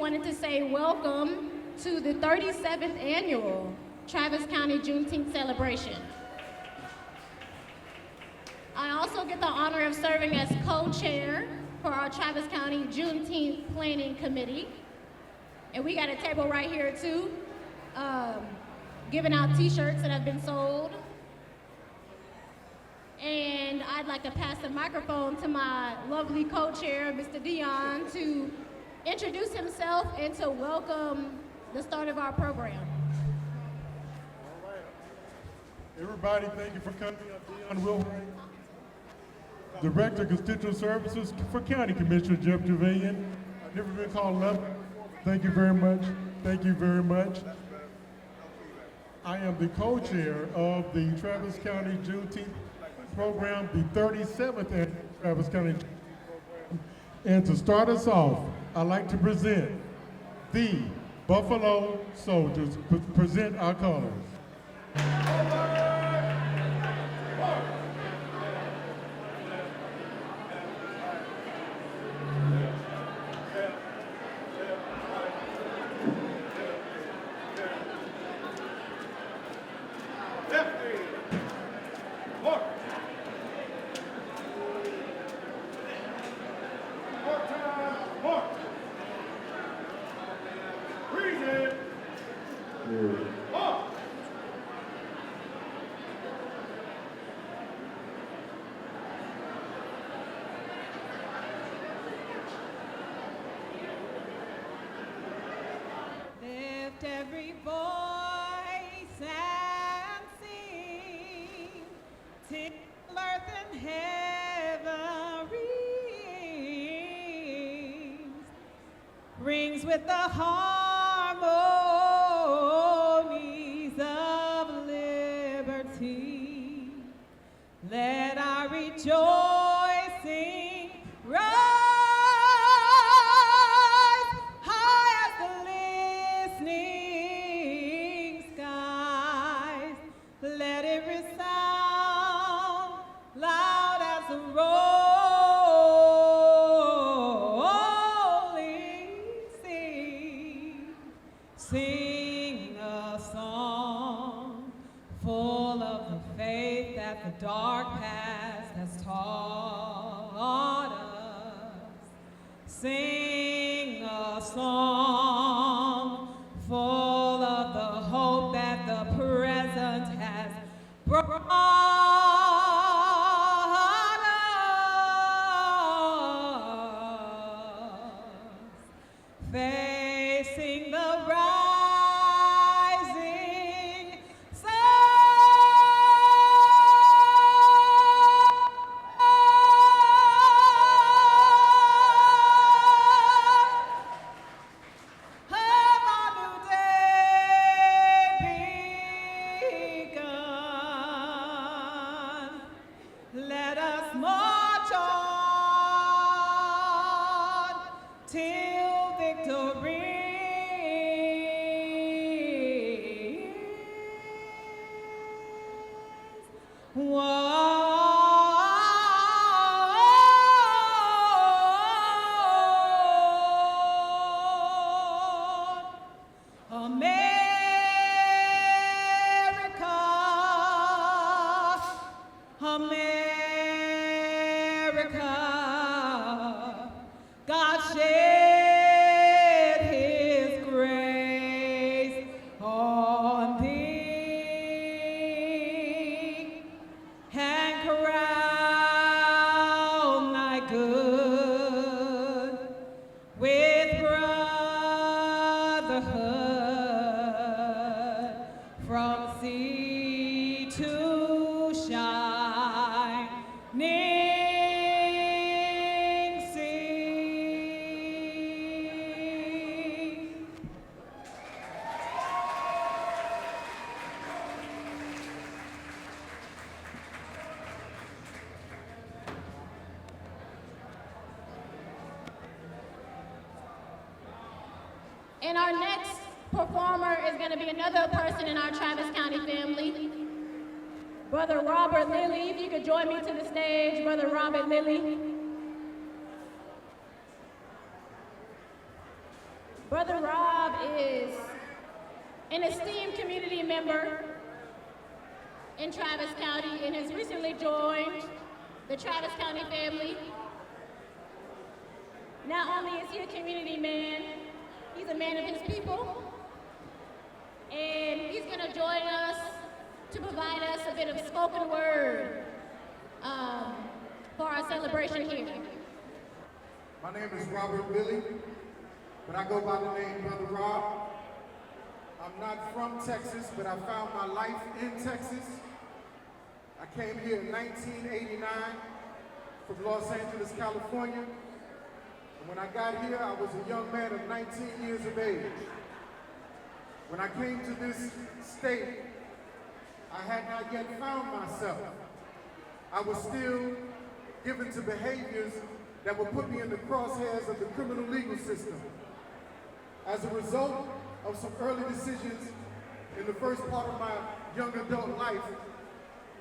wanted to say welcome to the 37th annual Travis County Juneteenth celebration. I also get the honor of serving as co-chair for our Travis County Juneteenth Planning Committee. And we got a table right here too, giving out t-shirts that have been sold. And I'd like to pass the microphone to my lovely co-chair, Mr. Dion, to introduce himself and to welcome the start of our program. All right. Everybody, thank you for coming. I'm Dion Wilhite, Director of Constituent Services for County Commissioner Jeff Trevelyan. I've never been called Left. Thank you very much. Thank you very much. I am the co-chair of the Travis County Juneteenth program, the 37th annual Travis County Juneteenth program. And to start us off, I'd like to present the Buffalo Soldiers, present our colors. Lift every voice and sing till earth and heaven rings with the harmonies of liberty. Let our rejoicing rise high as the listening skies. Let it resound loud as the rolling sea. Sing a song full of the faith that the dark past has taught us. Sing a song full of the hope that the present has brought us. Facing the rising sun. Of our new day begun. Let us march on till victory. America, God shed his grace on thee and crown thy good with brotherhood from sea to shining sea. And our next performer is going to be another person in our Travis County family, Brother Robert Lilly. If you could join me to the stage, Brother Robert Lilly. Brother Rob is an esteemed community member in Travis County and has recently joined the Travis County family. Not only is he a community man, he's a man of his people, and he's going to join us to provide us a bit of spoken word for our celebration here. My name is Robert Billy, but I go by the name Brother Rob. I'm not from Texas, but I found my life in Texas. I came here in 1989 from Los Angeles, California. And when I got here, I was a young man of 19 years of age. When I came to this state, I had not yet found myself. I was still given to behaviors that would put me in the crosshairs of the criminal legal system. As a result of some early decisions in the first part of my young adult life,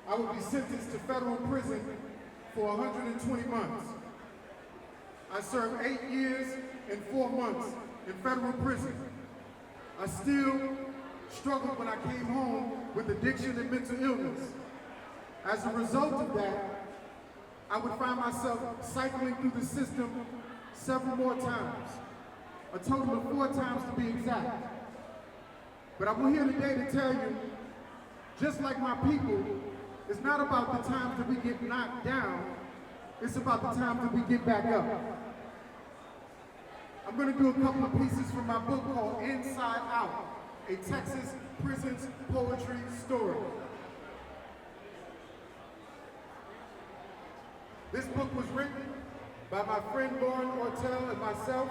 I would be sentenced to federal prison for 120 months. I served 8 years and 4 months in federal prison. I still struggled when I came home with addiction and mental illness. As a result of that, I would find myself cycling through the system several more times, a total of 4 times to be exact. But I'm here today to tell you, just like my people, it's not about the times that we get knocked down, it's about the times that we get back up. I'm going to do a couple of pieces from my book called Inside Out, a Texas prison's poetry story. This book was written by my friend Lauren Ortel and myself.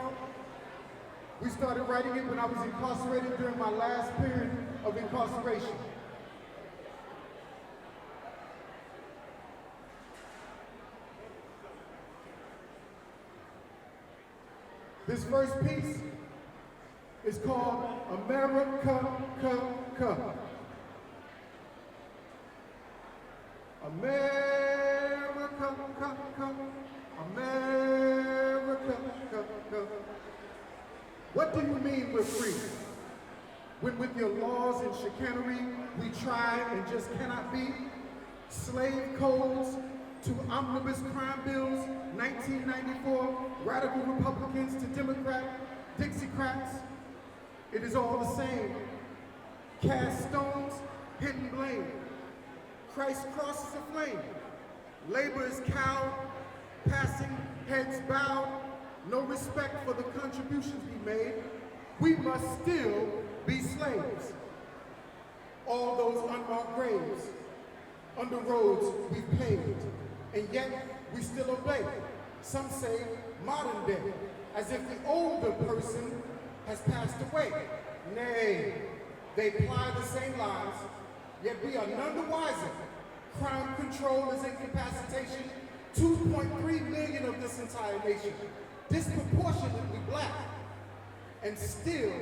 We started writing it when I was incarcerated during my last period of incarceration. This first piece is called America. America, America. What do you mean we're free? When with your laws and chicanery, we try and just cannot be? Slave codes to omnibus crime bills, 1994, radical Republicans to Democrat, Dixiecrats. It is all the same. Cast stones, hidden blame. Christ's cross is aflame. Labor is cowed, passing heads bowed. No respect for the contributions we made. We must still be slaves. All those unmarked graves, under roads we've paved, and yet we still obey. Some say modern day, as if the older person has passed away. Nay, they ply the same lies, yet we are none the wiser. Crime control is incapacitation. 2.3 million of this entire nation, disproportionately black. And still,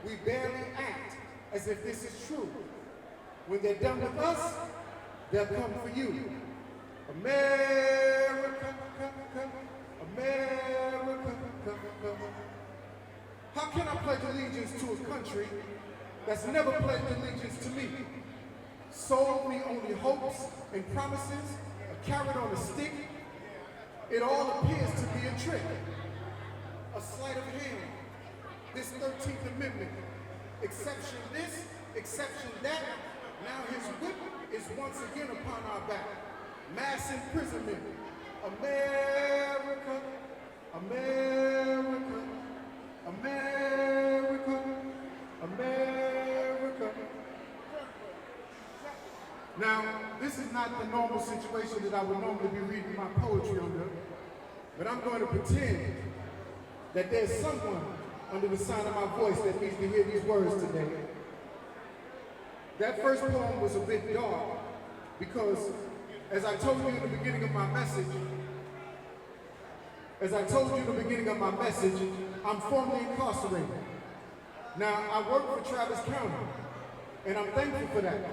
we barely act as if this is true. When they're done with us, they'll come for you. America, America. How can I pledge allegiance to a country that's never pledged allegiance to me? Sold me only hopes and promises, a carrot on a stick. It all appears to be a trick, a sleight of hand. This 13th Amendment, exception this, exception that. Now his whip is once again upon our back. Mass imprisonment. America, America, America, America. Now, this is not the normal situation that I would normally be reading my poetry under, but I'm going to pretend that there's someone under the sound of my voice that needs to hear these words today. That first poem was a bit dark because, as I told you in the beginning of my message, I'm formerly incarcerated. Now, I work for Travis County, and I'm thankful for that.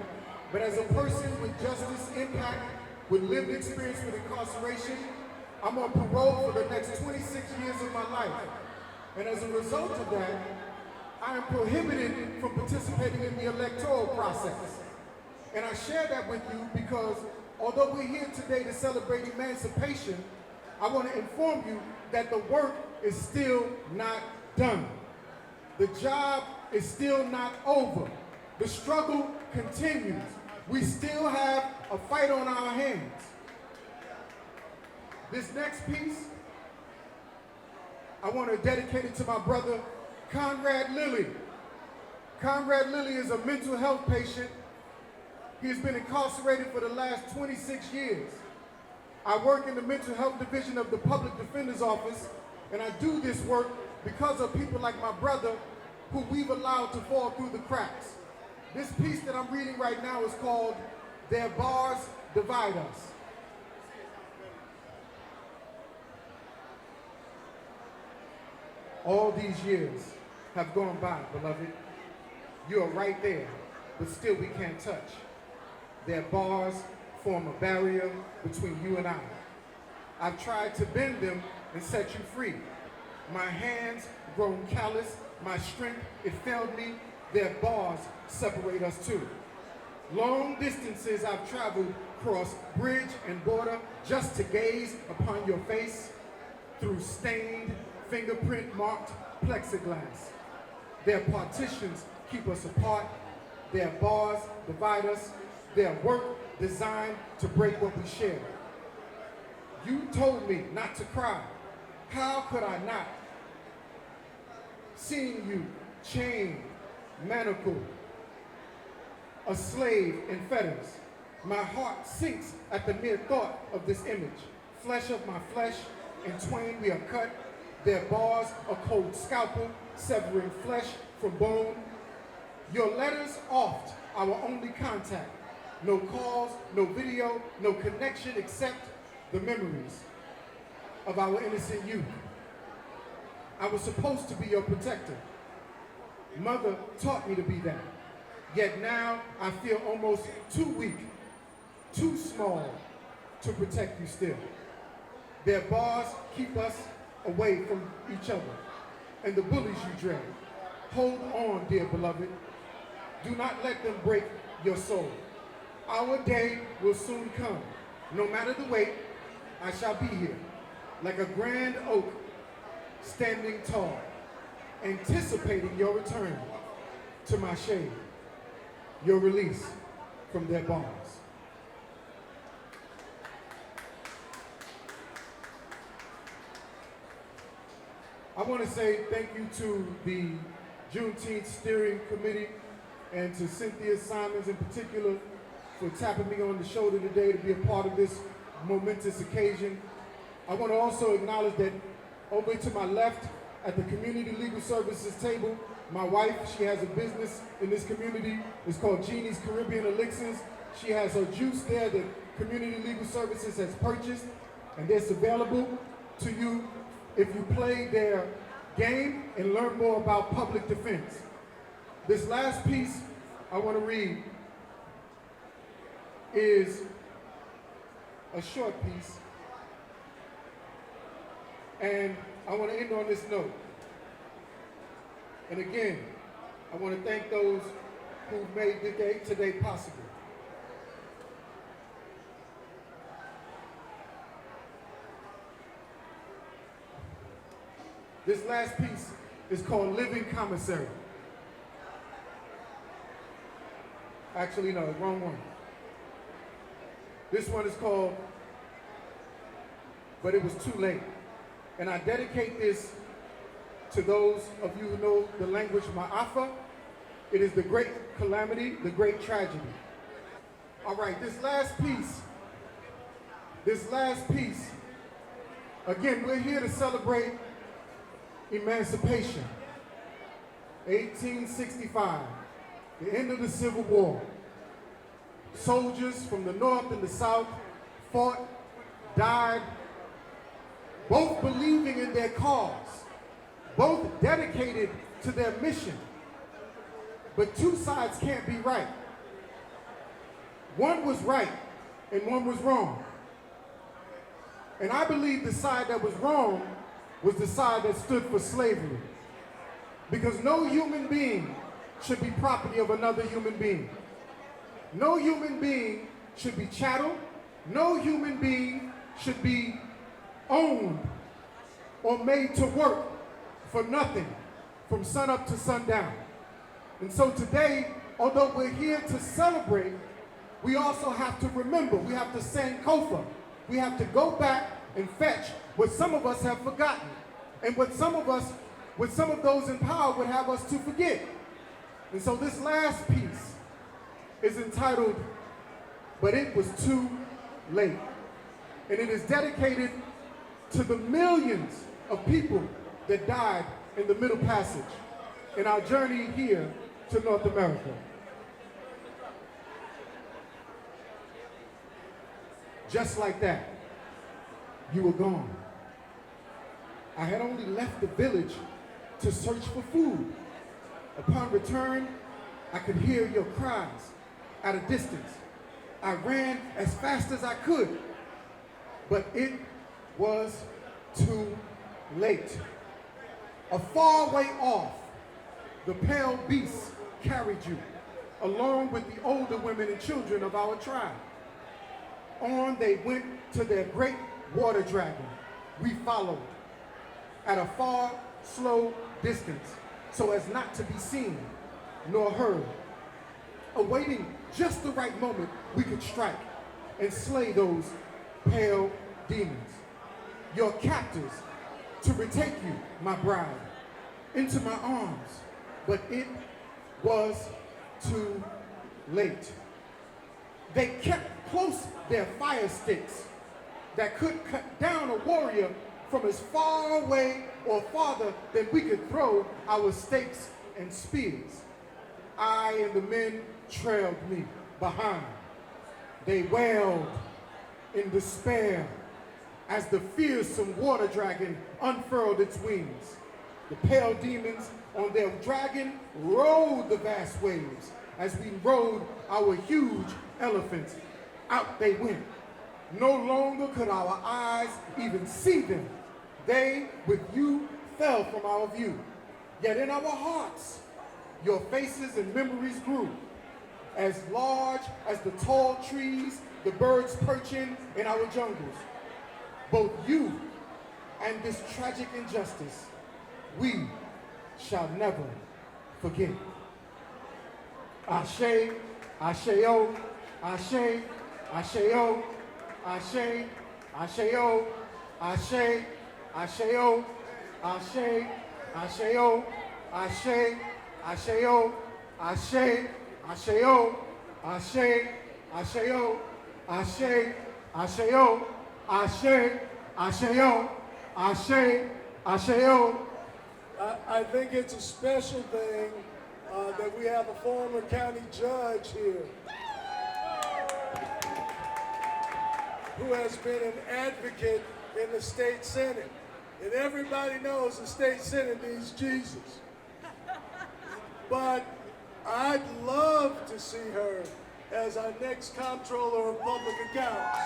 But as a person with justice impact, with lived experience with incarceration, I'm on parole for the next 26 years of my life. And as a result of that, I am prohibited from participating in the electoral process. And I share that with you because although we're here today to celebrate emancipation, I want to inform you that the work is still not done. The job is still not over. The struggle continues. We still have a fight on our hands. This next piece, I want to dedicate it to my brother, Conrad Lilly. Conrad Lilly is a mental health patient. He's been incarcerated for the last 26 years. I work in the mental health division of the Public Defender's Office, and I do this work because of people like my brother who we've allowed to fall through the cracks. This piece that I'm reading right now is called Their Bars Divide Us. All these years have gone by, beloved. You are right there, but still we can't touch. Their bars form a barrier between you and I. I've tried to bend them and set you free. My hands grown callous, my strength, it failed me. Their bars separate us too. Long distances I've traveled across bridge and border just to gaze upon your face through stained, fingerprint-marked plexiglass. Their partitions keep us apart. Their bars divide us. Their work designed to break what we share. You told me not to cry. How could I not? Seeing you chained, manacled, a slave in fetters, my heart sinks at the mere thought of this image. Flesh of my flesh, in twain we are cut. Their bars a cold scalpel, severing flesh from bone. Your letters oft our only contact. No calls, no video, no connection except the memories of our innocent youth. I was supposed to be your protector. Mother taught me to be that. Yet now I feel almost too weak, too small to protect you still. Their bars keep us away from each other and the bullies you dread. Hold on, dear beloved. Do not let them break your soul. Our day will soon come. No matter the wait, I shall be here, like a grand oak standing tall, anticipating your return to my shade, your release from their bars. I want to say thank you to the Juneteenth Steering Committee and to Cynthia Simons in particular for tapping me on the shoulder today to be a part of this momentous occasion. I want to also acknowledge that over to my left at the Community Legal Services table, my wife, she has a business in this community. It's called Jeannie's Caribbean Elixirs. She has her juice there that Community Legal Services has purchased, and it's available to you if you play their game and learn more about public defense. This last piece I want to read is a short piece, and I want to end on this note. And again, I want to thank those who made the day today possible. This last piece is called Living Commissary. Actually, no, wrong one. This one is called But It Was Too Late. And I dedicate this to those of you who know the language Ma'afa. It is the great calamity, the great tragedy. All right, this last piece, again, we're here to celebrate emancipation. 1865, the end of the Civil War. Soldiers from the North and the South fought, died, both believing in their cause, both dedicated to their mission. But two sides can't be right. One was right and one was wrong. And I believe the side that was wrong was the side that stood for slavery. Because no human being should be property of another human being. No human being should be chattel. No human being should be owned or made to work for nothing from sunup to sundown. And so today, although we're here to celebrate, we also have to remember, we have to sankofa. We have to go back and fetch what some of us have forgotten and what some of those in power would have us to forget. And so this last piece is entitled, But It Was Too Late. And it is dedicated to the millions of people that died in the Middle Passage in our journey here to North America. Just like that, you were gone. I had only left the village to search for food. Upon return, I could hear your cries at a distance. I ran as fast as I could, but it was too late. A far way off, the pale beast carried you, along with the older women and children of our tribe. On they went to their great water dragon. We followed at a far, slow distance, so as not to be seen nor heard, awaiting just the right moment we could strike and slay those pale demons, your captors, to retake you, my bride, into my arms. But it was too late. They kept close their fire sticks that could cut down a warrior from as far away or farther than we could throw our stakes and spears. I and the men trailed me behind. They wailed in despair as the fearsome water dragon unfurled its wings. The pale demons on their dragon rode the vast waves as we rode our huge elephants. Out they went. No longer could our eyes even see them. They, with you, fell from our view. Yet in our hearts, your faces and memories grew, as large as the tall trees the birds perching in our jungles. Both you and this tragic injustice, we shall never forget. Ashe, Asheo, Ashe, Asheo, Ashe, Asheo, Ashe, Asheo, Ashe, Asheo, Ashe, Asheo, Ashe, Asheo, Ashe, Asheo, Ashe, Asheo, Ashe, Asheo, Ashe, Asheo. I think it's a special thing that we have a former county judge here who has been an advocate in the state senate. And everybody knows the state senate needs Jesus. But I'd love to see her as our next comptroller of public accounts.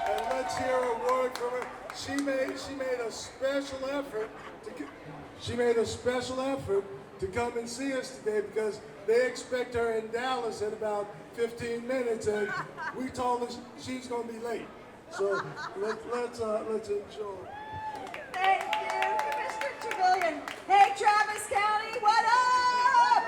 And let's hear a word from her. She made a special effort to come and see us today because they expect her in Dallas in about 15 minutes, and we told her she's going to be late. So let's enjoy. Thank you, Commissioner Trevelyan. Hey, Travis County, what up?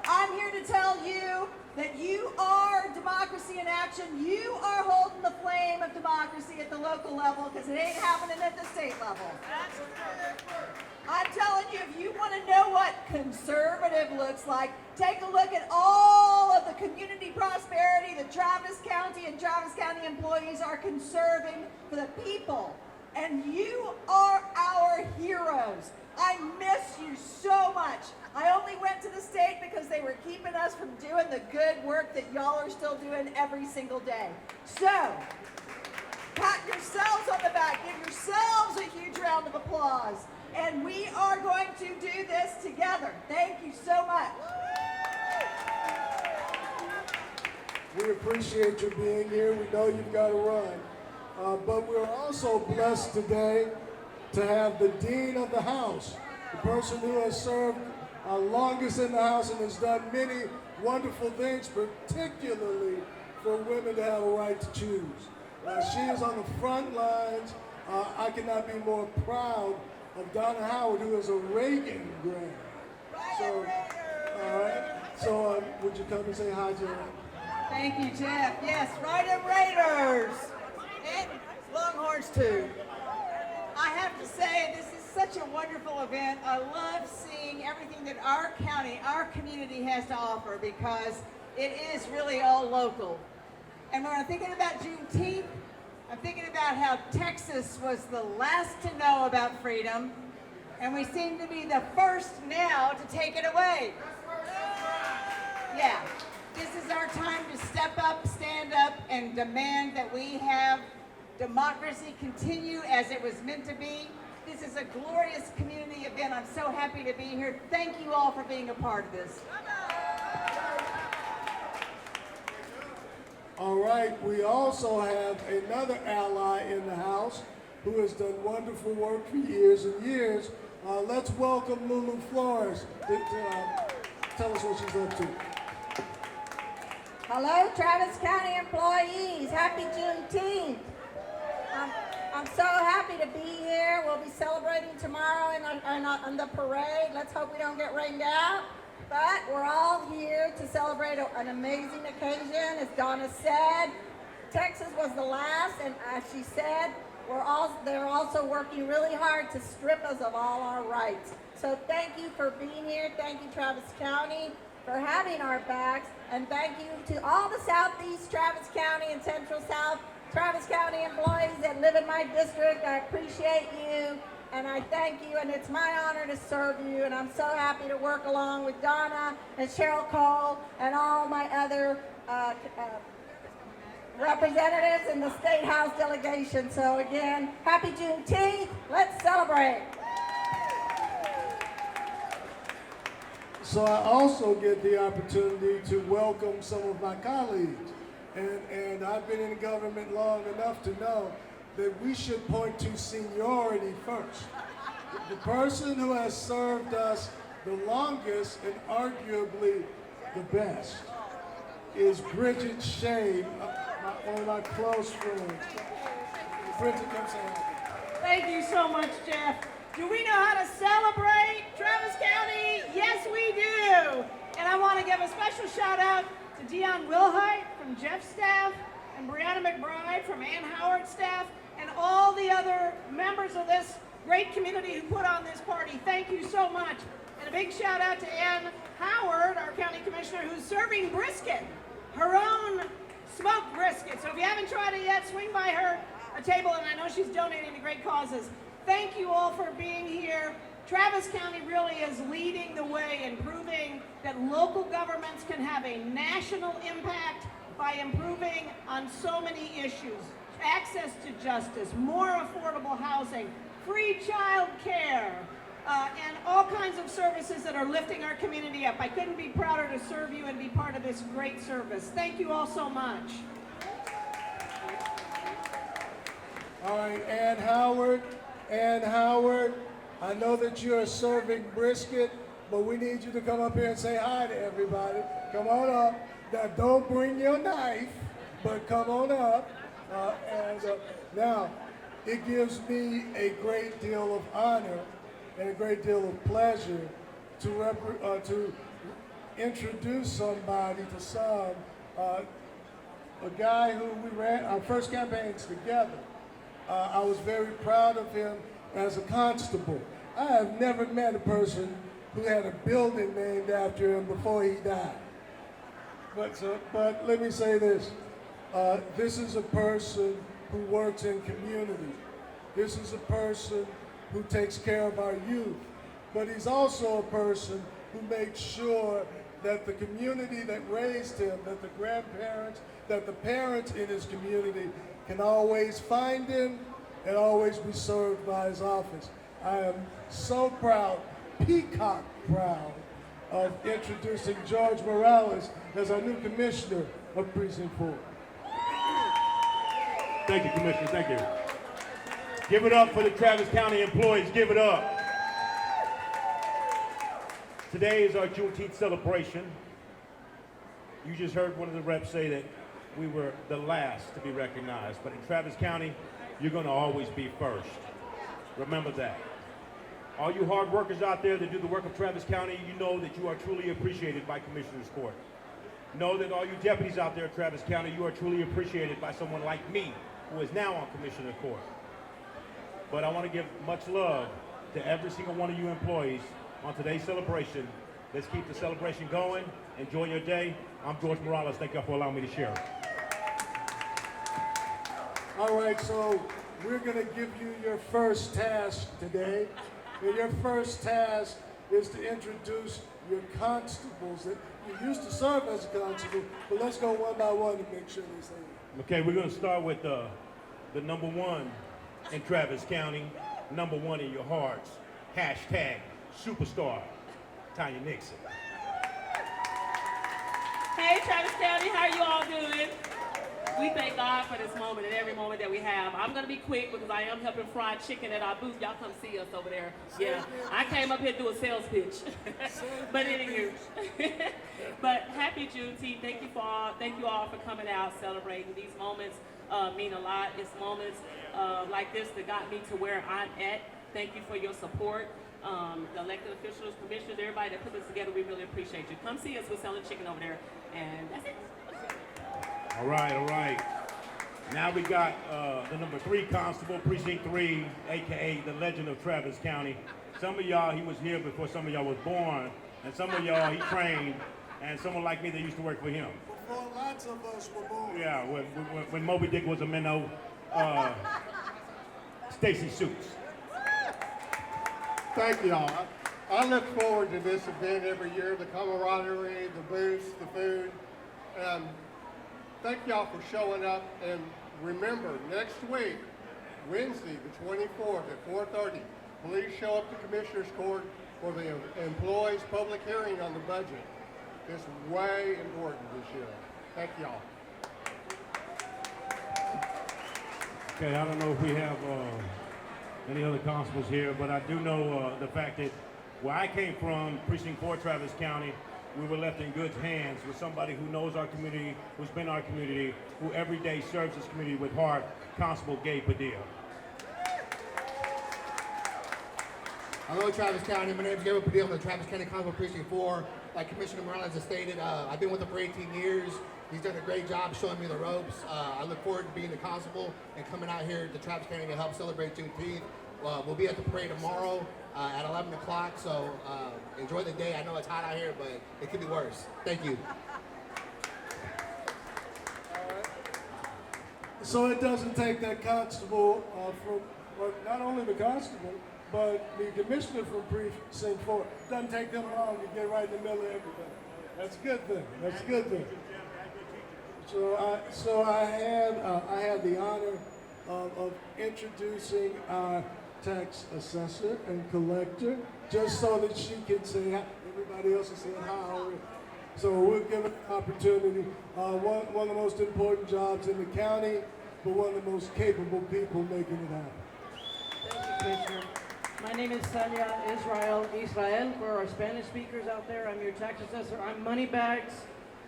I'm here to tell you that you are democracy in action. You are holding the flame of democracy at the local level because it ain't happening at the state level. I'm telling you, if you want to know what conservative looks like, take a look at all of the community prosperity that Travis County and Travis County employees are conserving for the people. And you are our heroes. I miss you so much. I only went to the state because they were keeping us from doing the good work that y'all are still doing every single day. So, pat yourselves on the back. Give yourselves a huge round of applause. And we are going to do this together. Thank you so much. We appreciate you being here. We know you've got to run. But we're also blessed today to have the dean of the House, the person who has served longest in the House and has done many wonderful things, particularly for women to have a right to choose. She is on the front lines. I cannot be more proud of Donna Howard, who is a Reagan grad. So, all right. So, would you come and say hi to her? Thank you, Jeff. Yes, Ride 'em Raiders. And Longhorns too. I have to say, this is such a wonderful event. I love seeing everything that our county, our community has to offer because it is really all local. And when I'm thinking about Juneteenth, I'm thinking about how Texas was the last to know about freedom, and we seem to be the first now to take it away. Yeah, this is our time to step up, stand up, and demand that we have democracy continue as it was meant to be. This is a glorious community event. I'm so happy to be here. Thank you all for being a part of this. All right, we also have another ally in the House who has done wonderful work for years and years. Let's welcome Lulu Flores to tell us what she's up to. Hello, Travis County employees. Happy Juneteenth. I'm so happy to be here. We'll be celebrating tomorrow on the parade. Let's hope we don't get rained out. But we're all here to celebrate an amazing occasion. As Donna said, Texas was the last, and as she said, they're also working really hard to strip us of all our rights. So thank you for being here. Thank you, Travis County, for having our backs. And thank you to all the Southeast Travis County and Central South Travis County employees that live in my district. I appreciate you. And I thank you, and it's my honor to serve you, and I'm so happy to work along with Donna and Cheryl Cole and all my other representatives in the State House delegation. So again, happy Juneteenth. Let's celebrate. So I also get the opportunity to welcome some of my colleagues. And I've been in government long enough to know that we should point to seniority first. The person who has served us the longest and arguably the best is Bridget Shea, one of my close friends. Bridget, come say hi. Thank you so much, Jeff. Do we know how to celebrate Travis County? Yes, we do. And I want to give a special shout out to Dion Wilhite from Jeff's staff and Brianna McBride from Ann Howard's staff and all the other members of this great community who put on this party. Thank you so much. And a big shout out to Ann Howard, our county commissioner, who's serving brisket, her own smoked brisket. So if you haven't tried it yet, swing by her table, and I know she's donating to great causes. Thank you all for being here. Travis County really is leading the way in proving that local governments can have a national impact by improving on so many issues. Access to justice, more affordable housing, free child care, and all kinds of services that are lifting our community up. I couldn't be prouder to serve you and be part of this great service. Thank you all so much. All right, Ann Howard, I know that you are serving brisket, but we need you to come up here and say hi to everybody. Come on up. Now, don't bring your knife, but come on up. Now, it gives me a great deal of honor and a great deal of pleasure to introduce somebody to some, a guy who we ran our first campaigns together. I was very proud of him as a constable. I have never met a person who had a building named after him before he died. But let me say this. This is a person who works in community. This is a person who takes care of our youth. But he's also a person who makes sure that the community that raised him, that the grandparents, that the parents in his community can always find him and always be served by his office. I am so proud, peacock proud, of introducing George Morales as our new commissioner of Precinct 4. Thank you, Commissioner. Thank you. Give it up for the Travis County employees. Give it up. Today is our Juneteenth celebration. You just heard one of the reps say that we were the last to be recognized, but in Travis County, you're going to always be first. Remember that. All you hard workers out there that do the work of Travis County, you know that you are truly appreciated by Commissioner's Court. Know that all you deputies out there at Travis County, you are truly appreciated by someone like me, who is now on Commissioner's Court. But I want to give much love to every single one of you employees on today's celebration. Let's keep the celebration going. Enjoy your day. I'm George Morales. Thank y'all for allowing me to share. All right, so we're going to give you your first task today. And your first task is to introduce your constables. That you used to serve as a constable, but let's go one by one to make sure they say it. Okay, we're going to start with the number one in Travis County, number one in your hearts. Hashtag superstar, Tanya Nixon. Hey, Travis County, how you all doing? We thank God for this moment and every moment that we have. I'm going to be quick because I am helping fry chicken at our booth. Y'all come see us over there. Yeah, I came up here to do a sales pitch. But anywho, but happy Juneteenth. Thank you all for coming out, celebrating. These moments mean a lot. It's moments like this that got me to where I'm at. Thank you for your support. The elected officials, commissioners, everybody that put this together, we really appreciate you. Come see us. We're selling chicken over there. And that's it. All right, all right. Now we got the number 3 constable, precinct 3, AKA the legend of Travis County. Some of y'all, he was here before some of y'all was born, and some of y'all he trained, and someone like me that used to work for him. Before lots of us were born. Yeah, when Moby Dick was a minnow, Stacy Suits. Thank y'all. I look forward to this event every year, the camaraderie, the booths, the food. Thank y'all for showing up, and remember, next week, Wednesday, the 24th at 4:30, please show up to Commissioner's Court for the employees' public hearing on the budget. It's way important this year. Thank y'all. Okay, I don't know if we have any other constables here, but I do know the fact that where I came from, Precinct 4, Travis County, we were left in good hands with somebody who knows our community, who's been our community, who every day serves this community with heart, Constable Gabe Padilla. Hello, Travis County. My name is Gabriel Padilla. I'm the Travis County Constable Precinct 4. Like Commissioner Morales has stated, I've been with him for 18 years. He's done a great job showing me the ropes. I look forward to being the constable and coming out here to Travis County to help celebrate Juneteenth. We'll be at the parade tomorrow at 11 o'clock, so enjoy the day. I know it's hot out here, but it could be worse. Thank you. So it doesn't take that constable not only the constable, but the commissioner from Precinct 4. It doesn't take them long to get right in the middle of everything. That's a good thing. That's a good thing. So I had the honor of introducing our tax assessor and collector, just so that she can say hi. Everybody else is saying hi already. So we'll give her an opportunity. One of the most important jobs in the county, but one of the most capable people making it happen. Thank you, Commissioner. My name is Sanya Israel. For our Spanish speakers out there, I'm your tax assessor. I'm Moneybags,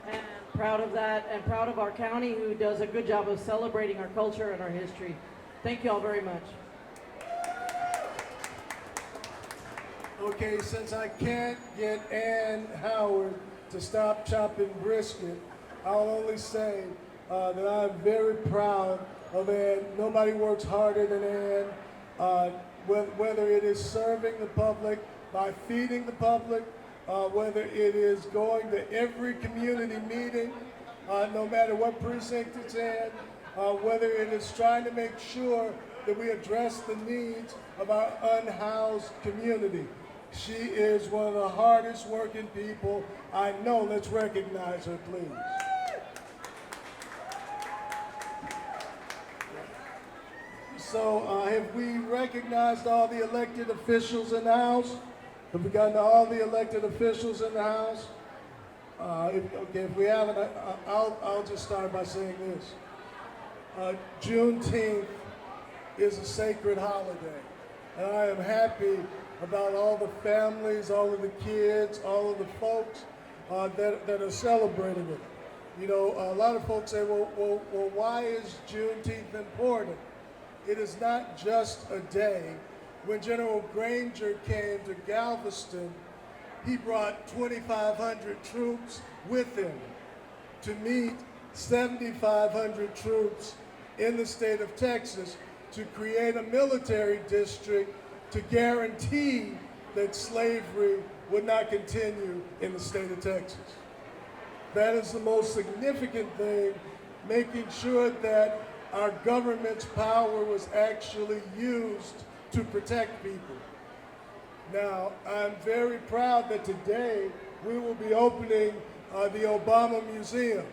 and proud of that, and proud of our county who does a good job of celebrating our culture and our history. Thank you all very much. Okay, since I can't get Ann Howard to stop chopping brisket, I'll only say that I'm very proud of Ann. Nobody works harder than Ann, whether it is serving the public, by feeding the public, whether it is going to every community meeting, no matter what precinct it's in, whether it is trying to make sure that we address the needs of our unhoused community. She is one of the hardest working people I know. Let's recognize her, please. So have we recognized all the elected officials in the House? Have we gotten to all the elected officials in the House? If we haven't, I'll just start by saying this. Juneteenth is a sacred holiday. And I am happy about all the families, all of the kids, all of the folks that are celebrating it. You know, a lot of folks say, well, why is Juneteenth important? It is not just a day. When General Granger came to Galveston, he brought 2,500 troops with him to meet 7,500 troops in the state of Texas to create a military district to guarantee that slavery would not continue in the state of Texas. That is the most significant thing, making sure that our government's power was actually used to protect people. Now, I'm very proud that today we will be opening the Obama Museum,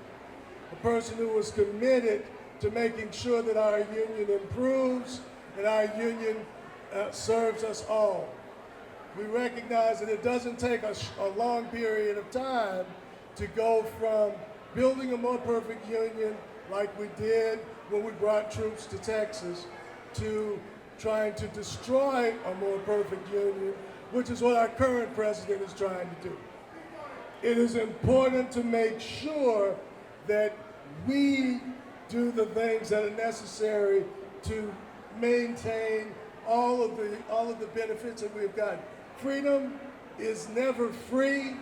a person who was committed to making sure that our union improves and our union serves us all. We recognize that it doesn't take a long period of time to go from building a more perfect union like we did when we brought troops to Texas to trying to destroy a more perfect union, which is what our current president is trying to do. It is important to make sure that we do the things that are necessary to maintain all of the benefits that we've got. Freedom is never free.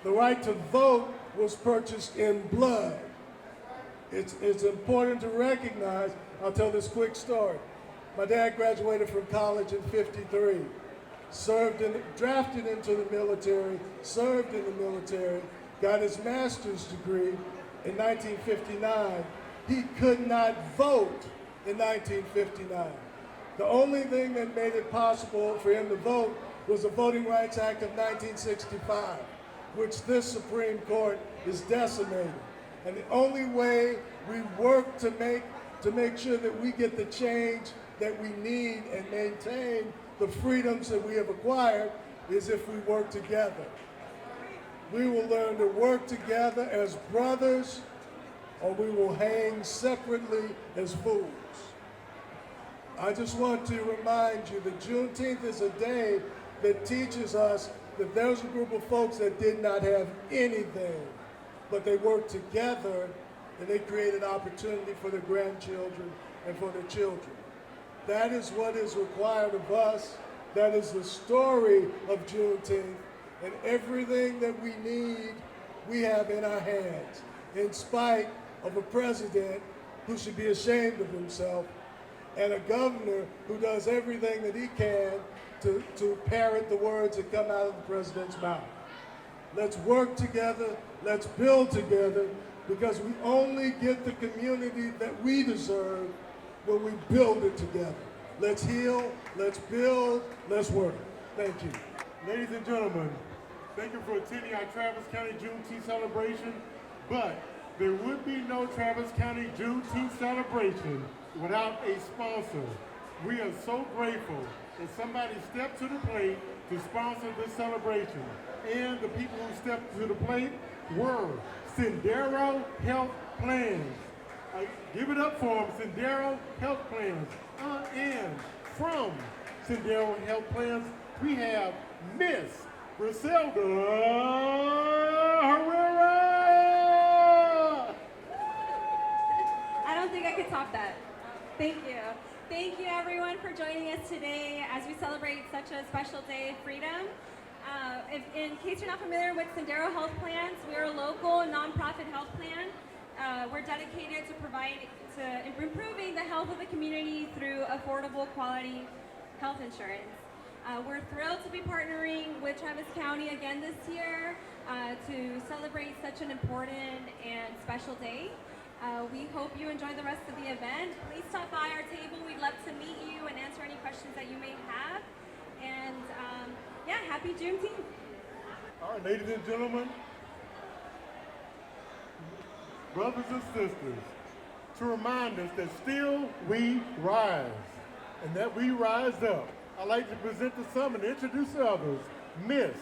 The right to vote was purchased in blood. It's important to recognize. I'll tell this quick story. My dad graduated from college in '53, drafted into the military, served in the military, got his master's degree in 1959. He could not vote in 1959. The only thing that made it possible for him to vote was the Voting Rights Act of 1965, which this Supreme Court is decimating. And the only way we work to make sure that we get the change that we need and maintain the freedoms that we have acquired is if we work together. We will learn to work together as brothers, or we will hang separately as fools. I just want to remind you that Juneteenth is a day that teaches us that there's a group of folks that did not have anything, but they worked together and they created opportunity for their grandchildren and for their children. That is what is required of us. That is the story of Juneteenth, and everything that we need, we have in our hands, in spite of a president who should be ashamed of himself and a governor who does everything that he can to parrot the words that come out of the president's mouth. Let's work together, let's build together, because we only get the community that we deserve when we build it together. Let's heal, let's build, let's work. Thank you. Ladies and gentlemen, thank you for attending our Travis County Juneteenth celebration, but there would be no Travis County Juneteenth celebration without a sponsor. We are so grateful that somebody stepped to the plate to sponsor this celebration. And the people who stepped to the plate were Sendero Health Plans. Give it up for them, Sendero Health Plans. And from Sendero Health Plans, we have Miss Griselda Herrera. I don't think I could top that. Thank you. Thank you everyone for joining us today as we celebrate such a special day of freedom. In case you're not familiar with Sendero Health Plans, we're a local nonprofit health plan. We're dedicated to improving the health of the community through affordable, quality health insurance. We're thrilled to be partnering with Travis County again this year to celebrate such an important and special day. We hope you enjoy the rest of the event. Please stop by our table. We'd love to meet you and answer any questions that you may have. And yeah, happy Juneteenth. All right, ladies and gentlemen, brothers and sisters, to remind us that still we rise and that we rise up, I'd like to present to some and introduce to others, Miss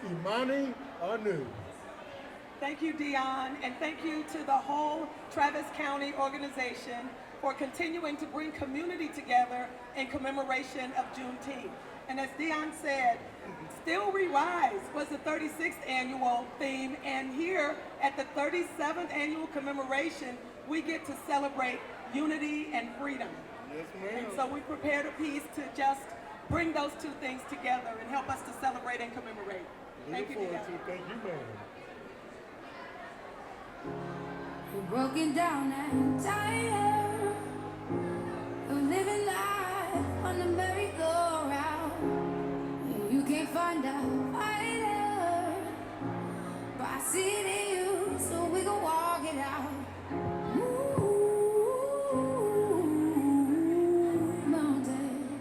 Imani Anu. Thank you, Dion, and thank you to the whole Travis County organization for continuing to bring community together in commemoration of Juneteenth. And as Dion said, Still We Rise was the 36th annual theme, and here at the 37th annual commemoration, we get to celebrate unity and freedom. Yes, ma'am. And so we prepared a piece to just bring those two things together and help us to celebrate and commemorate. Thank you, Dion. Thank you, ma'am. We're broken down and tired of living life on the merry-go-round. You can't find a fighter, but I see it in you, so we gon' walk it out. Ooh, mountain,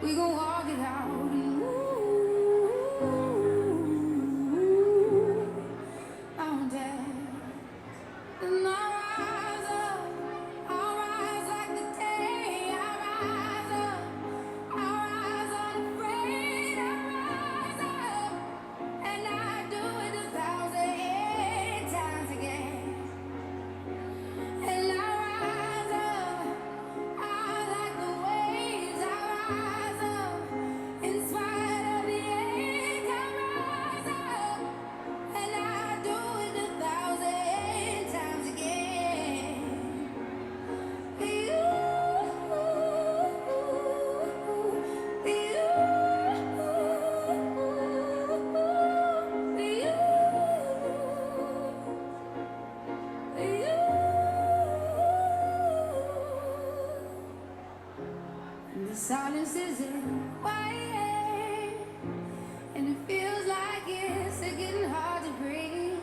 we gon' walk it out. And I rise up, I rise like the day. I rise up, I rise unafraid. I rise up, and I do it 1,000 times again. And I rise up, I like the waves. I rise up, in spite of the ache. I rise up, and I do it 1,000 times again. The silence isn't quiet, and it feels like it's getting hard to breathe.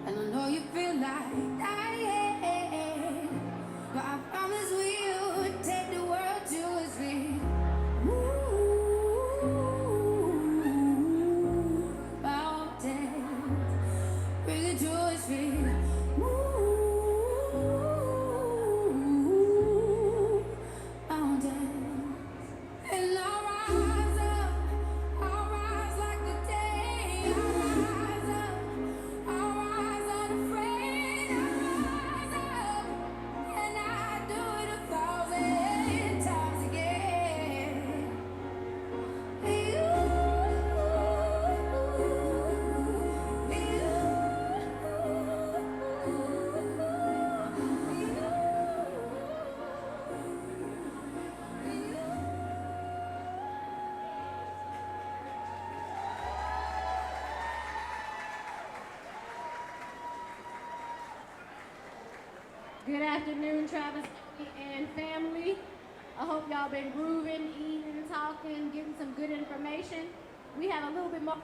And I know you feel like dying, but I promise we would take the world to its feet. Ooh, mountains, bring it to its feet. Ooh, mountains. And I'll rise up, I'll rise like the day. I'll rise up, I'll rise unafraid. I'll rise up, and I do it 1,000 times again. Good afternoon, Travis and family. I hope y'all been grooving, eating, talking, getting some good information. We have a little bit more.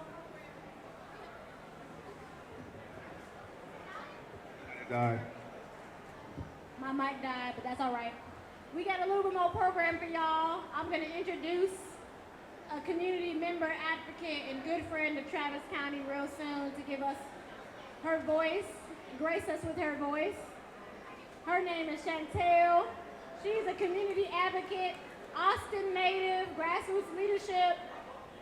Died. My mic died, but that's all right. We got a little bit more program for y'all. I'm going to introduce a community member, advocate, and good friend of Travis County real soon to give us her voice, grace us with her voice. Her name is Chantel. She's a community advocate, Austin native, grassroots leadership,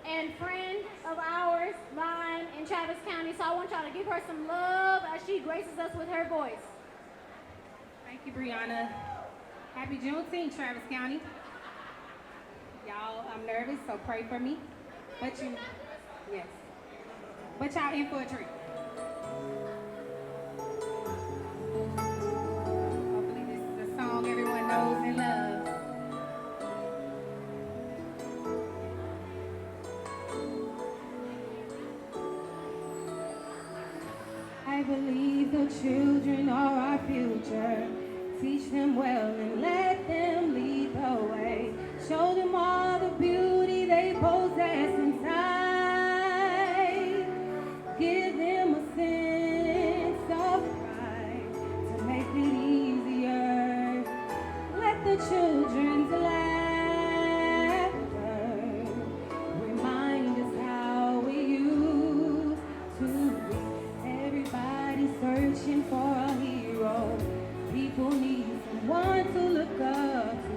and friend of ours, mine, in Travis County. So I want y'all to give her some love as she graces us with her voice. Thank you, Brianna. Happy Juneteenth, Travis County. Y'all, I'm nervous, so pray for me. But yes. But y'all in for a treat. Hopefully this is a song everyone knows and loves. I believe the children are our future. Teach them well and let them lead the way. Show them all the beauty they possess inside. Give them a sense of pride to make it easier. Let the children's laughter remind us how we used to be. Everybody's searching for a hero. People need someone to look up to.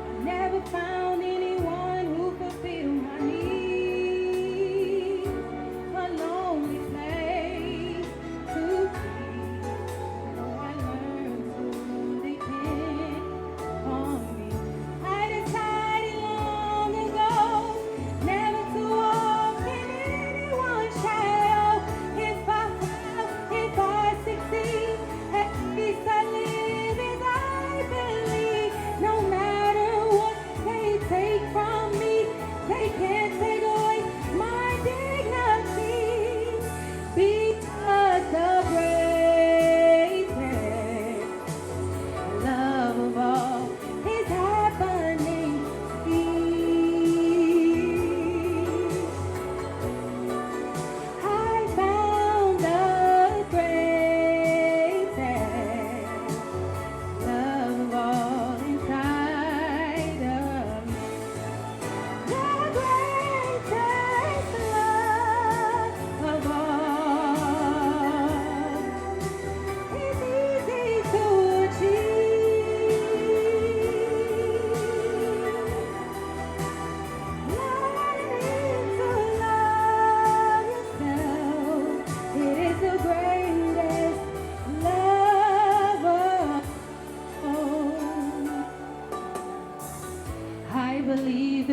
I never found anyone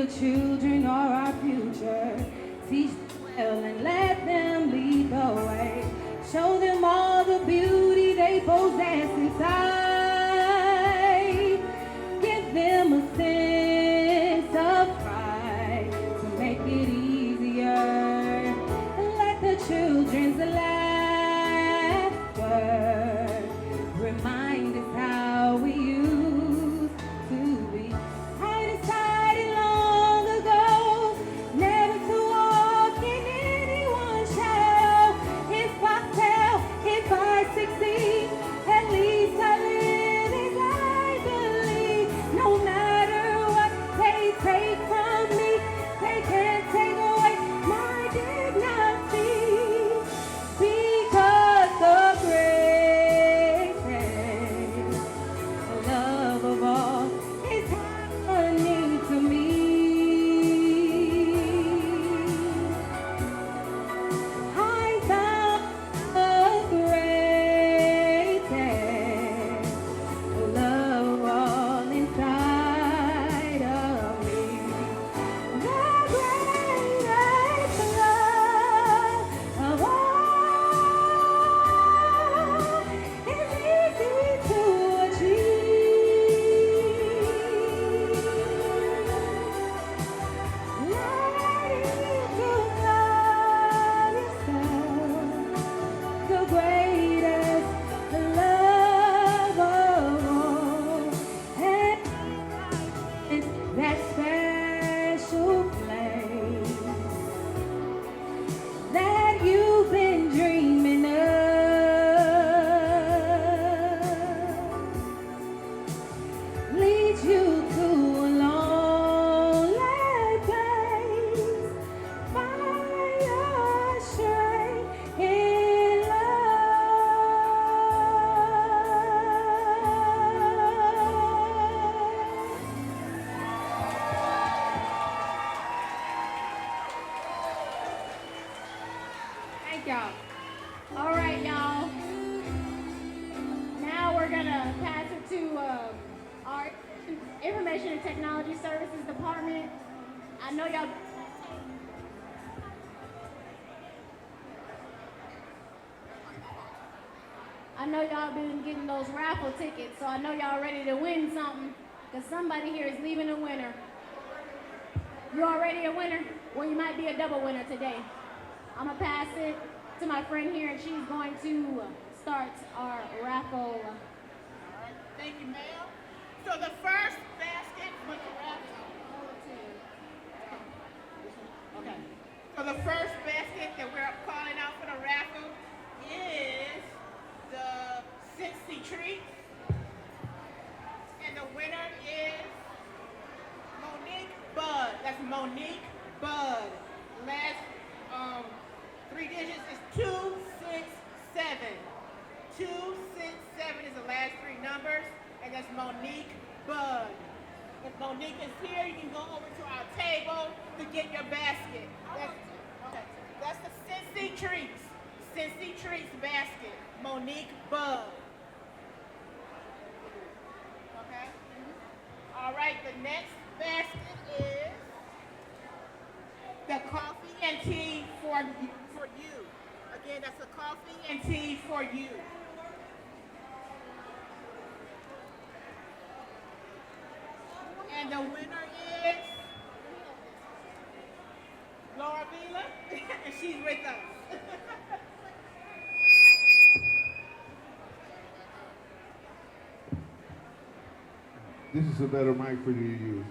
the children are our future. Teach them well and let them lead the way. Show them all the beauty they possess inside. Give them a sense of pride to make it easier. Let the children's laughter remind us how we used to be. I decided long ago never to walk in anyone's shadow. If I fail, if I succeed, at least I live as I believe. No matter what they take from me, they can't take away my dignity. Because the greatest love of all is happening to me. I found the greatest love of all inside of me. The greatest love of all is easy to achieve. Learning to love yourself, the greatest love of all, and that special place that you've been dreaming of leads you to a lonely place. Find your strength in love. Thank y'all. All right, y'all. Now we're gonna pass it to our Information and Technology Services Department. I know y'all. I know y'all been getting those raffle tickets, so I know y'all ready to win something, because somebody here is leaving a winner. You already a winner? Well, you might be a double winner today. I'm gonna pass it to my friend here, and she's going to start our raffle. Thank you, ma'am. So the first basket was the raffle. Okay. So the first basket that we're calling out for the raffle is the Cincy Treats. And the winner is Monique Bud. That's Monique Bud. Last three digits is 267. 267 is the last three numbers, and that's Monique Bud. If Monique is here, you can go over to our table to get your basket. That's the Cincy Treats. Cincy Treats basket. Monique Bud. Okay? All right, the next basket is the coffee and tea for you. Again, that's the coffee and tea for you. And the winner is Laura Vila, and she's with us. This is a better mic for you to use.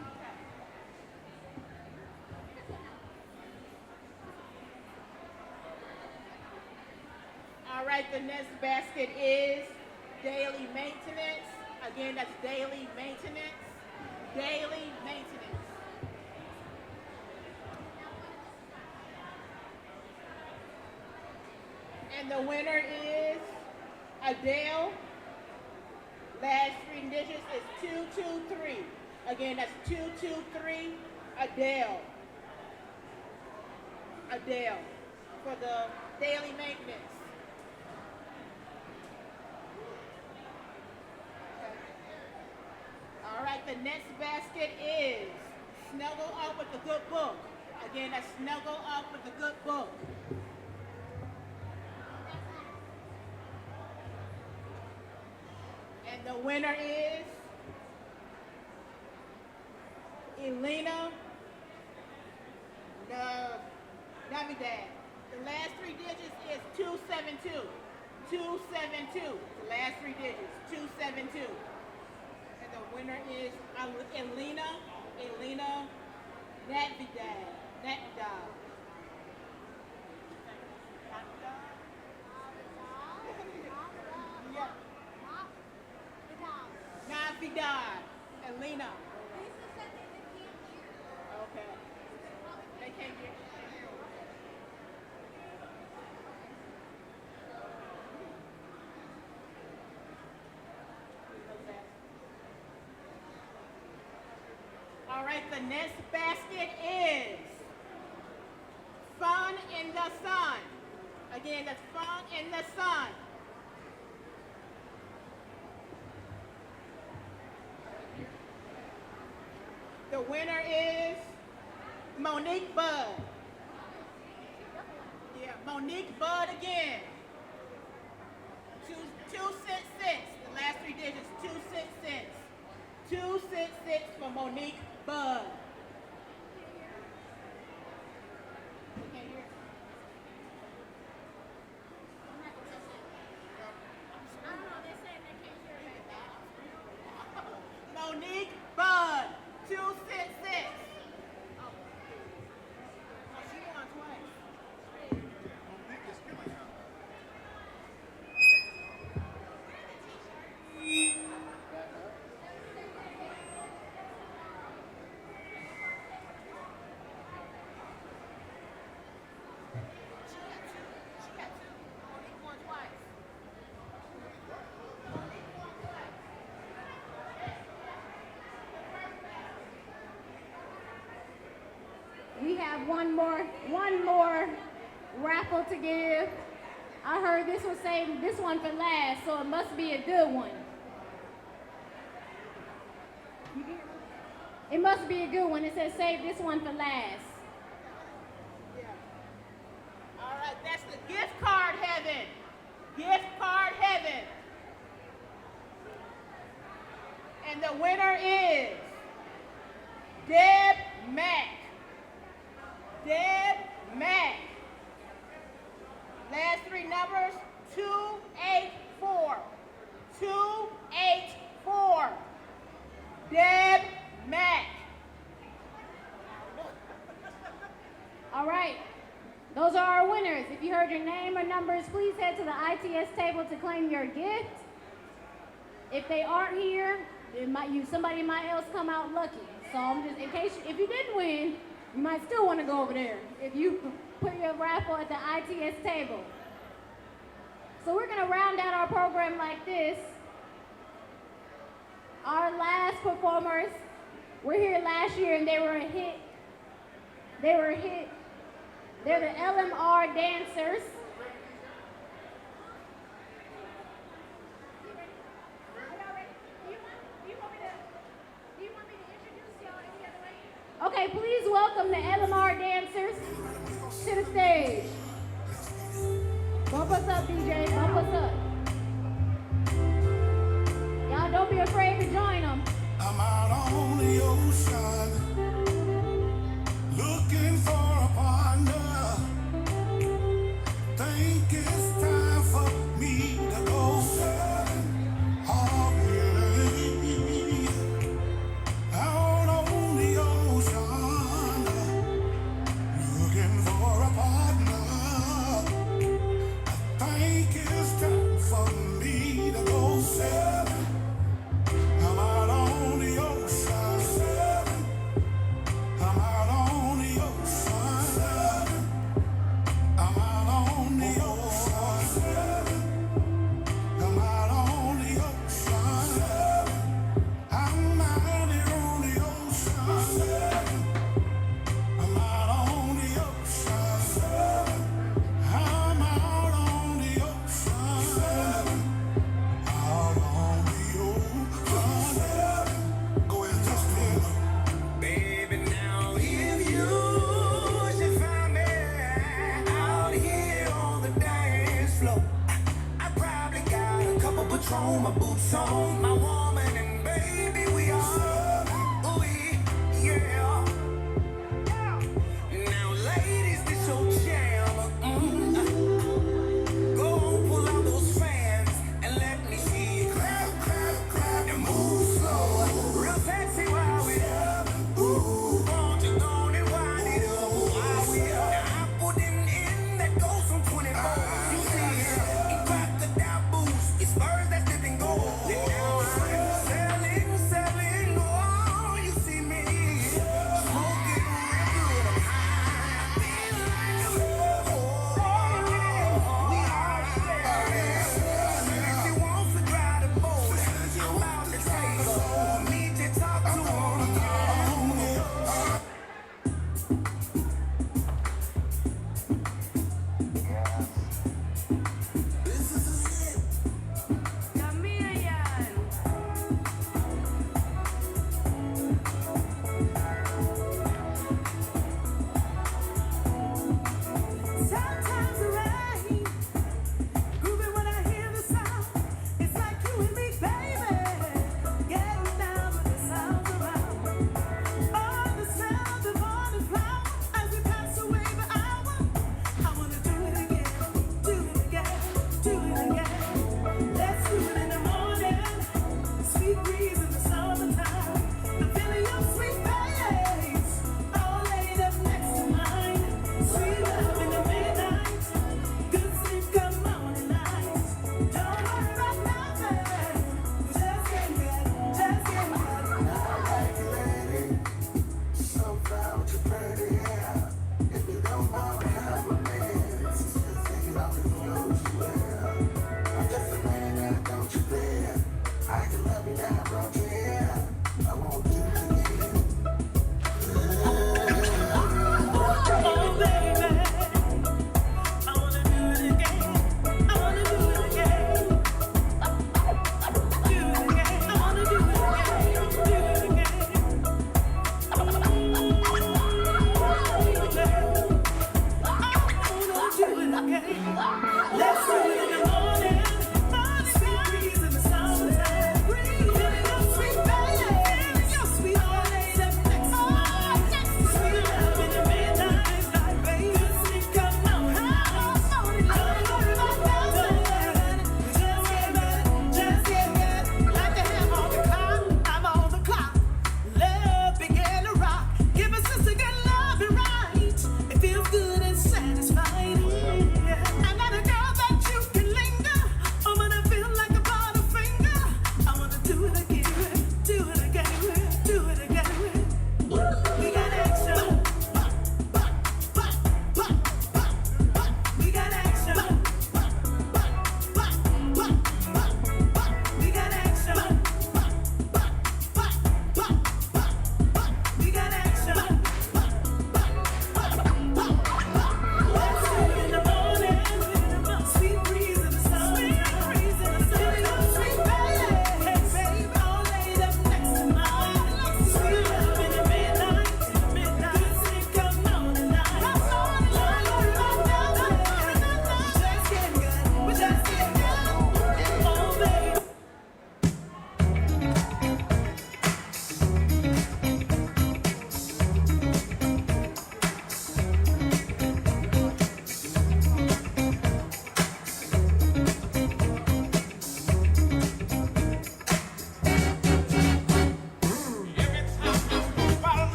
All right, the next basket is daily maintenance. Again, that's daily maintenance. Daily maintenance. And the winner is Adele. Last three digits is 223. Again, that's 223, Adele. Adele, for the daily maintenance. All right, the next basket is snuggle up with a good book. Again, that's snuggle up with a good book. And the winner is Elena Navidad. The last three digits is 272. 272. The last three digits, 272. And the winner is Elena Navidad. Navidad. Elena. Okay. They can't get it. All right, the next basket is Fun in the Sun. Again, that's Fun in the Sun. The winner is Monique Budd. Yeah, Monique Budd again. 266. The last three digits, 266. 266 for Monique Budd. We can't hear it. I don't know, they're saying they can't hear it. Monique Budd, 266. Oh, she won twice. We have one more raffle to give. I heard this was saving this one for last, so it must be a good one. It must be a good one. It says save this one for last. Yeah. All right, that's the gift card heaven. Gift card heaven. And the winner is Deb Mack. Deb Mack. Last three numbers, 284. 284. Deb Mack. All right, those are our winners. If you heard your name or numbers, please head to the ITS table to claim your gift. If they aren't here, somebody might else come out lucky. So I'm just, in case, if you didn't win, you might still want to go over there if you put your raffle at the ITS table. So we're going to round out our program like this. Our last performers were here last year and they were a hit. They're the LMR dancers. Okay, please welcome the LMR dancers to the stage. Bump us up, DJ, bump us up. Y'all don't be afraid to join them. I'm out on the ocean, looking for a partner. Think it's time for me to go sailing. Oh, yeah. Out on the ocean, looking for a partner. I think it's time So my woman and baby, we are, yeah. Now ladies, this your jam. Go on, pull out those fans and let me see you clap, clap, clap and move slow. Real sexy while we up. Won't you go on and wind it up while we up. Now I put in that goes from 24. You see it, it crack the down boost. It's birds that dip and go.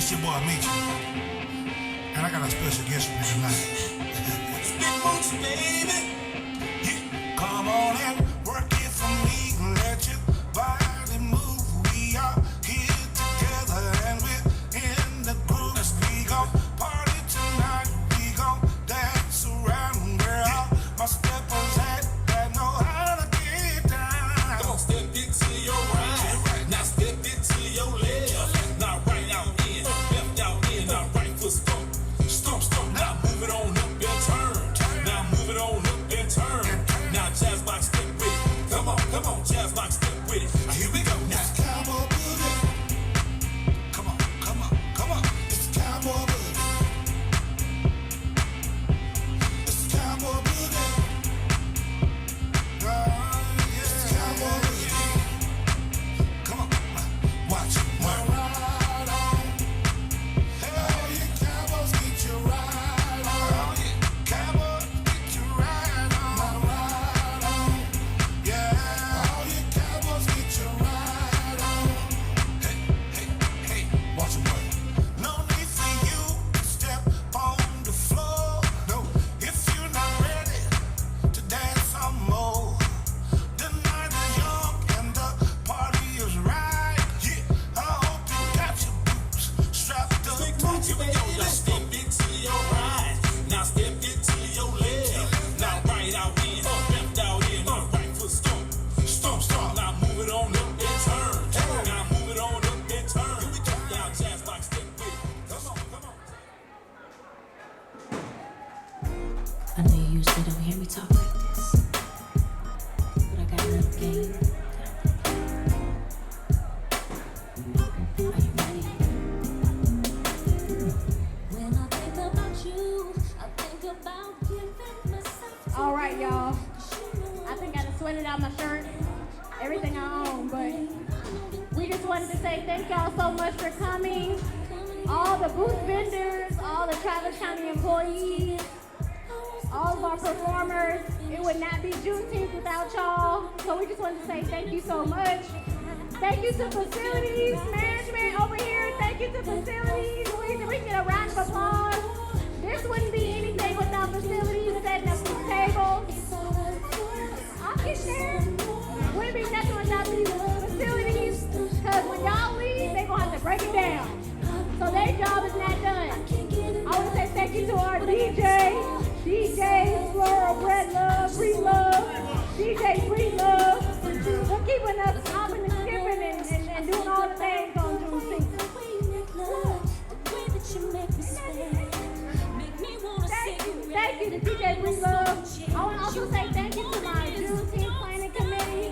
This your boy Meech, and I got a special guest with me tonight. Big Boots, baby, come on and work it for me. Let your body move. We are here together and we're in the groove. We gon' party tonight. We gon' dance around, girl. My steppers at that know how to get down. Come on, step it to your right. Now step it to your left. Now right out in, left out in. Now right foot stomp, stomp, stomp. Now move it on up and turn. Now move it on up and turn. Now jazz box step with it. Come on, jazz box step with it. Here we go. Now it's cowboy boogie. Come on, come on, come on. It's cowboy boogie. It's cowboy boogie. It's cowboy boogie. Come on, watch it. Ride on. Hell yeah, cowboys get you right on. Cowboys get you right on. Ride on. Yeah, all you cowboys get you right on. Hey, hey, hey, watch it work. No need for you to step on the floor. No, if you're not ready to dance some more. The night is young and the party is right. Yeah, I hope you got your boots strapped up. Here we go. Now step it to your right. Now step it to your left. Now right out in, left out in. Right foot stomp, stomp, stomp. Now move it on up and turn. Now move it on up and turn. Here we go. Now jazz box step with it. Come on, come on. I know you usually don't hear me talk like this, but I got a little game. Are you ready? When I think about you, I think about giving myself to All right, y'all. I think I done sweated out my shirt, everything I own, but we just wanted to say thank y'all so much for coming. All the booth vendors, all the Travis County employees, all of our performers. It would not be Juneteenth without y'all. So we just wanted to say thank you so much. Thank you to facilities management over here. Thank you to facilities. We can get a round of applause. This wouldn't be anything without facilities setting up these tables. I'll get there. Wouldn't be nothing without these facilities. Because when y'all leave, they're going to have to break it down. So their job is not done. I want to say thank you to our DJ, Floral, Bread Love, Free Love, DJ Free Love, for keeping us hopping and skipping and doing all the things on Juneteenth. Thank you to DJ Free Love. I want to also say thank you to my Juneteenth planning committee,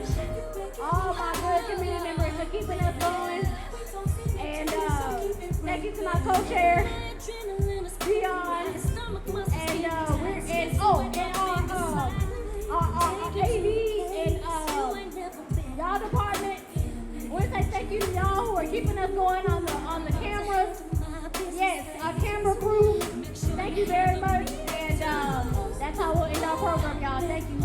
all my good committee members for keeping us going. And thank you to my co-chair, Dion, and our AV and y'all department. I want to say thank you to y'all who are keeping us going on the cameras. Yes, our camera crew. Thank you very much, and that's how we'll end our program, y'all. Thank you.